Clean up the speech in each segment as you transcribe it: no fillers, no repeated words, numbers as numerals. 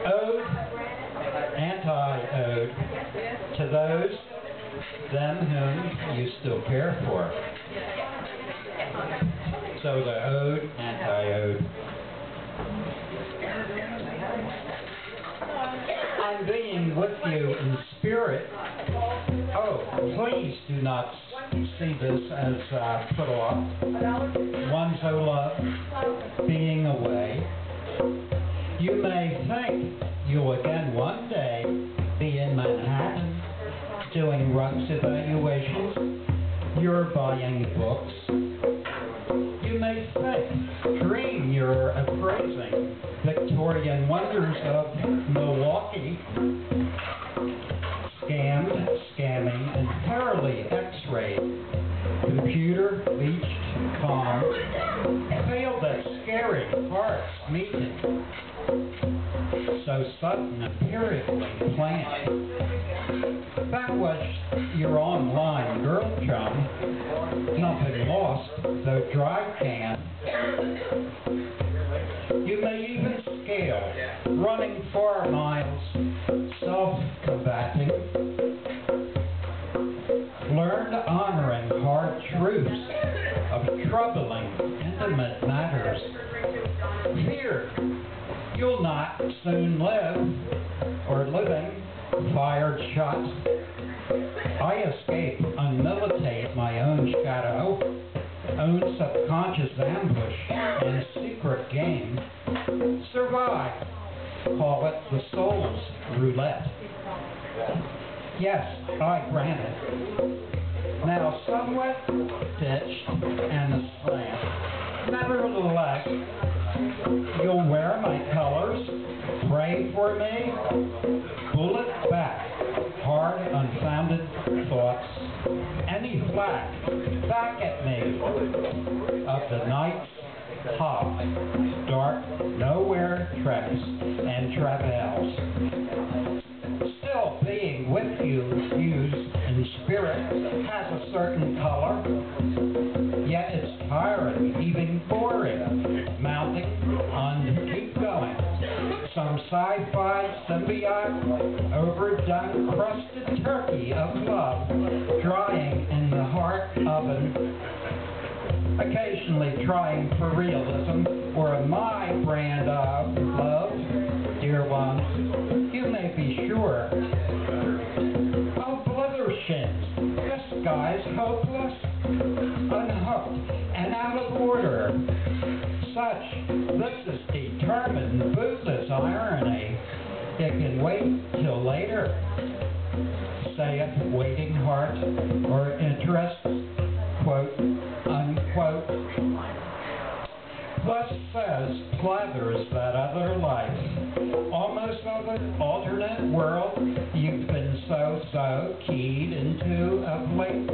Ode, anti-ode, to those, them whom you still care for. So the ode, anti-ode. I'm being with you in spirit. Oh, please do not see this as put off. One so loved, being away. You may think you'll again one day be in Manhattan doing Rux evaluations. You're buying books. You may think, dream you're appraising Victorian wonders of Milwaukee. Scammed, scamming, and thoroughly x-rayed. Computer, bleached, calm. Failed that scary hearts meeting. So sudden, empirically planned. That was your online girl chum. Nothing lost, though dry can. You may even scale, running 4 miles, self-combating. Learned honoring hard truths of troubling, intimate matters. Fear you'll not soon live, or living, fired shot. I escape, unmilitate my own shadow, own subconscious ambush and secret game. Survive, call it the soul's roulette. Yes, I grant it. Now somewhat ditched and aslant. Nevertheless, you'll wear my colors, pray for me, bullet back, hard, unfounded thoughts, any flack, back at me, of the night's hop, dark, nowhere treks and travails. Still being with you, used in spirit, has a certain color, yet it's tiring, even boring, mounting on, keep going. Some sci-fi symbiote, overdone, crusted turkey of love, drying in the heart oven, occasionally trying for realism, or my brand of love, dear ones, you may be sure. Oh, blithershins, this guy's hopeless, unhooked, and out of order. This is determined, bootless irony. It can wait till later, saith waiting heart, or interest, quote, unquote. Plus says, plathers that other life, almost of an alternate world you've been so keyed into of late.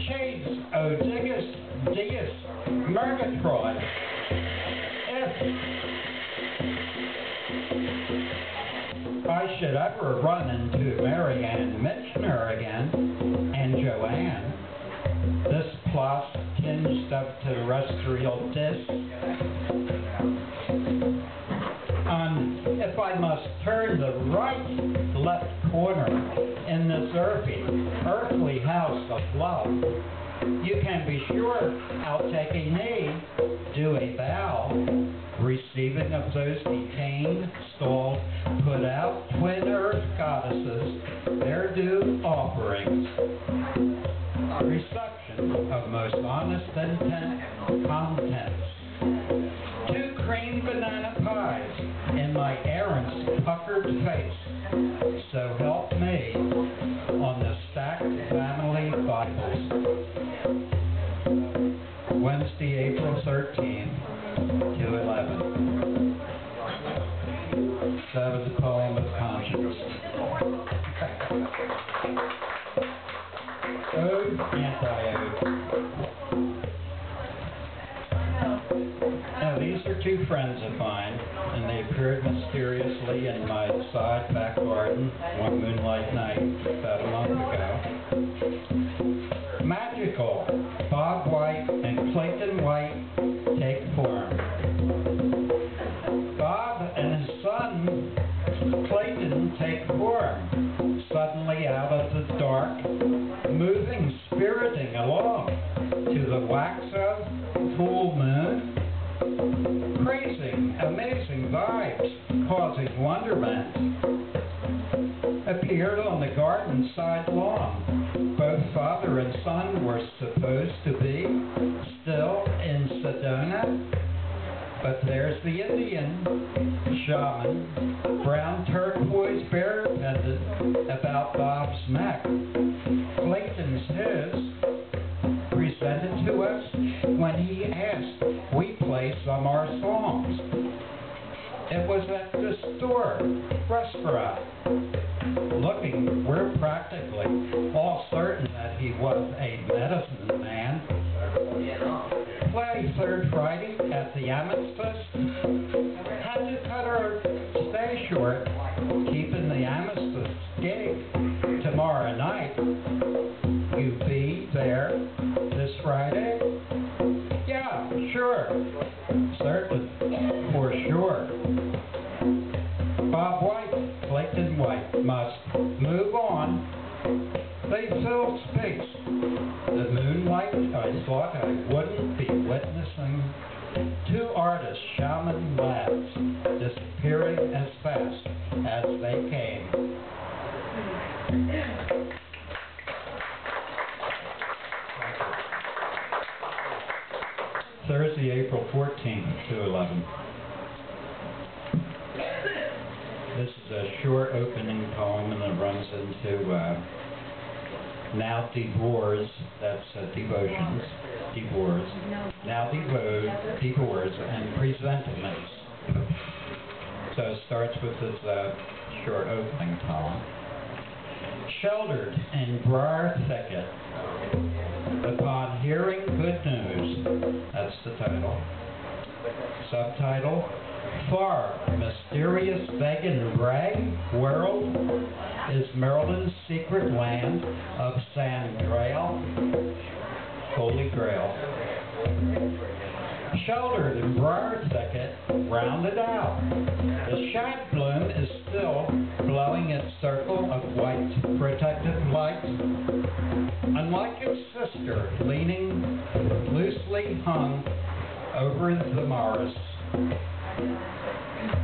Shades, Odigus, Deus, Murgatroyd. If I should ever run into Mary Ann Mitchner again, and Joanne, this plus tinged of terrestrial disc, if I must turn the right left corner in this earthly house of love, you can be sure I'll take a knee, do a bow, receiving of those detained, stalled, put out twin earth goddesses, their due offerings. Reception of most honest intent contents. 2 cream banana pies in my errant's puckered face. So help me on the stacked family Bibles. Wednesday, April 13th, 2:11. That was a poem of conscience. Ode, anti-ode. Now, these are 2 friends of mine, and they appeared mysteriously in my side back garden one moonlight night about a month ago. Magical, Bob White and Clayton White take form. form, suddenly out of the dark, moving, spiriting along to the wax of full moon, praising, amazing vibes, causing wonderment, appeared on the garden side lawn. Both father and son were supposed to be still in Sedona, but there's the Indian shaman, brown turquoise bear pendant about Bob's neck. Clayton's his, presented to us when he asked we play some our songs. It was at the store, restaurant. Looking, we're practically all certain that he was a medicine man. Play third Friday at the Amethyst. Had to cut our stay short, keeping the Amethyst gig tomorrow night. You be there this Friday? Yeah, sure. Certain, for sure. Bob White, Clayton White, must move on. They filled space. The moonlight, I thought I wouldn't be witnessing two artists, shaman lads, disappearing as fast as they came. Thursday, April 14th, 2011. This is a short opening poem and it runs into Now Divorce, that's devotions, divorce, now divorce, and presentiments. So it starts with this short opening poem. Sheltered in briar thicket, upon hearing good news, that's the title. Subtitle, Far mysterious vague and gray world is Maryland's secret land of Sand Grail, Holy Grail. Sheltered in briar thicket, rounded out, the shad bloom is still blowing its circle of white protective light. Unlike its sister, leaning loosely hung over the Morris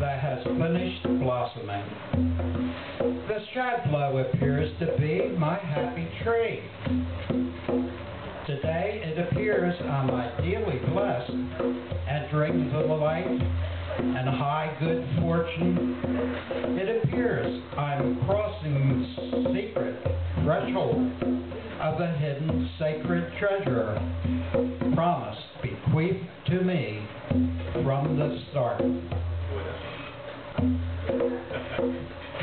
that has finished blossoming. The shadblow appears to be my happy tree. Today it appears I'm ideally blessed, entering the light and high good fortune. It appears I'm crossing the secret threshold of a hidden sacred treasure, promised bequeathed to me from the start.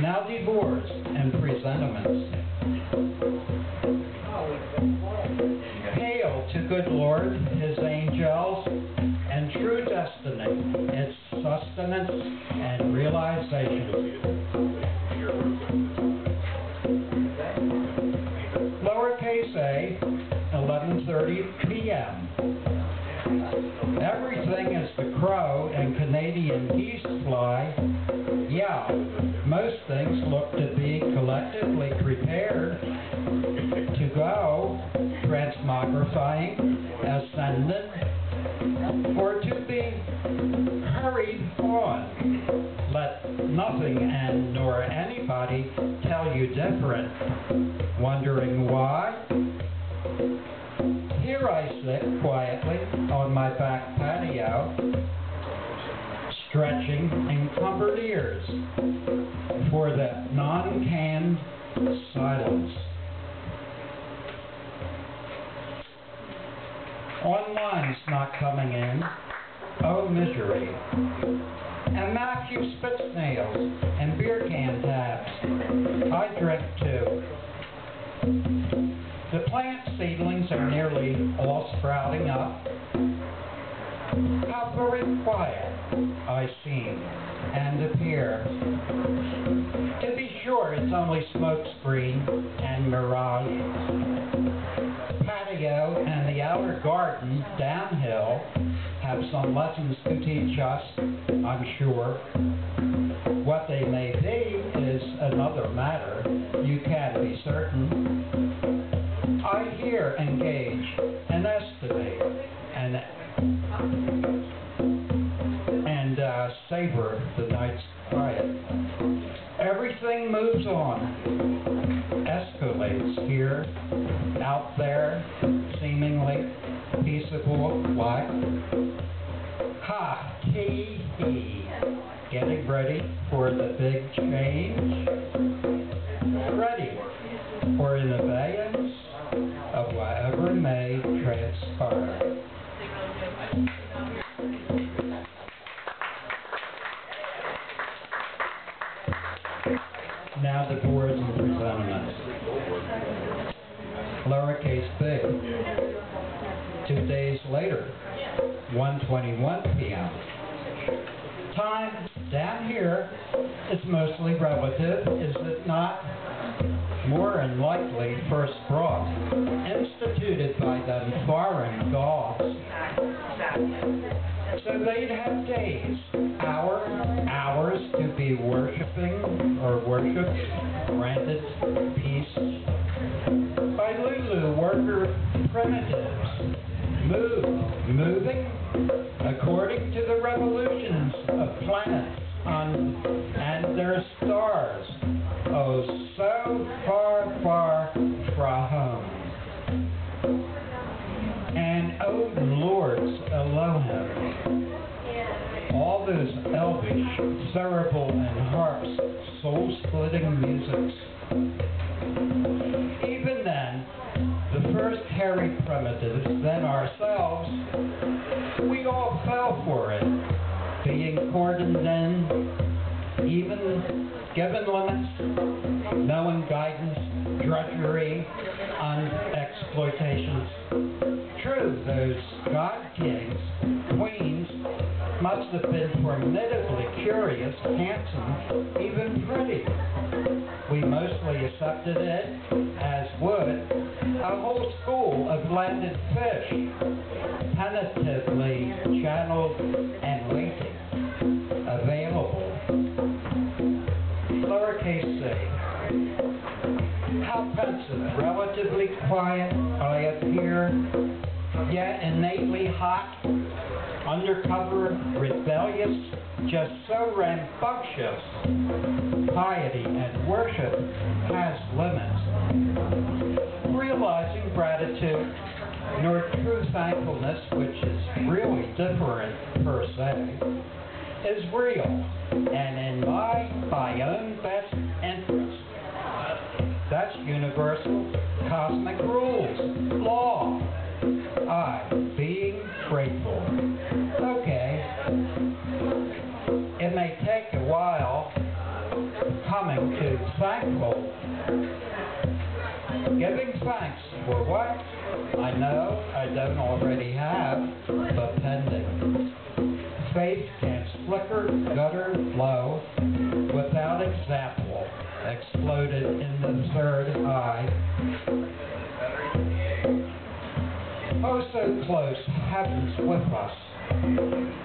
Now divorce and presentiments. Hail to good Lord, his angels, and true destiny, its sustenance and realization. Lowercase a, 11:30 p.m. Everything is the crow and Canadian geese fly. Yeah, most things look to be collectively prepared to go, transmogrifying, ascendant, or to be hurried on. Let nothing and nor anybody tell you different. Wondering why? Here I sit quietly on my back patio, stretching encumbered ears for the non-canned silence. Online's not coming in. Oh, misery. And Matthew Spitznails and beer can tabs. I drink too. The plant seedlings are nearly all sprouting up. How very quiet I seem and appear. To be sure, it's only smokescreen and mirage. Patio and the outer garden downhill have some lessons to teach us, I'm sure. What they may be is another matter. You can't be certain. I here engage and estimate and savor the night's quiet. Everything moves on, escalates here, out there, seemingly peaceable like. Ha, hee, hee. Getting ready for the big change? Ready for an abeyance of whatever may transpire. Now the boards and presentments. Lowercase b. 2 days later, 1:21 p.m. Time down here is mostly relative, is it not? More than likely first brought, instituted by them foreign gods. So they'd have days, hours to be worshipping or worshipped, granted peace by Lulu worker primitives, moving according to the revolutions of planets and their stars. Oh, so far, far from home. And oh, Lords Elohim, all those elvish, cerebral, and harps, soul-splitting musics. Even then, the first hairy primitives, then ourselves, we all fell for it, being cordoned in, even given limits, knowing guidance, drudgery, and exploitations. True, those god kings, queens, must have been formidably curious, handsome, even pretty. We mostly accepted it, as would a whole school of landed fish, tentatively channeled and waiting, available. Lowercase c. How pensive, relatively quiet I appear, yet innately hot, undercover, rebellious, just so rambunctious. Piety and worship has limits. Realizing gratitude, nor true thankfulness, which is really different per se, is real, and in my own best interest. That's universal, cosmic rules, law. I, being grateful. Okay. It may take a while coming to thankful. Giving thanks for what I know I don't already have, but pending. Faith can flicker, gutter, flow, without example, exploded in the third eye. Oh, so close, heaven's with us,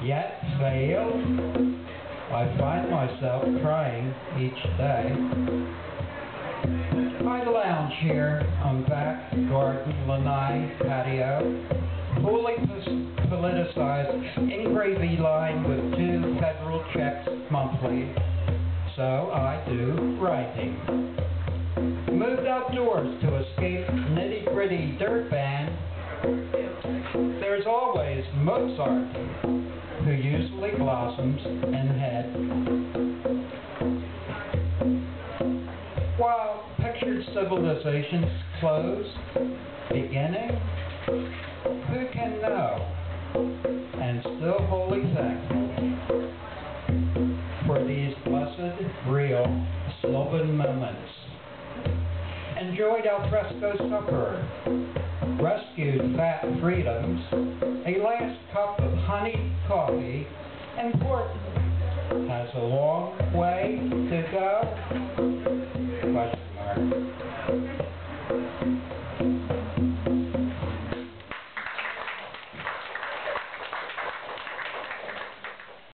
yet failed. I find myself trying each day. I lounge here on back garden lanai patio, fully politicized, engravy line with 2 federal checks monthly. So I do writing. Moved outdoors to escape nitty-gritty dirt band. There's always Mozart, who usually blossoms in head. While pictured civilizations close, beginning, who can know? And still wholly thankful for these blessed, real, Slovan moments. Enjoyed al fresco supper, rescued fat freedoms, a last cup of honey coffee, important, has a long way to go? Question mark.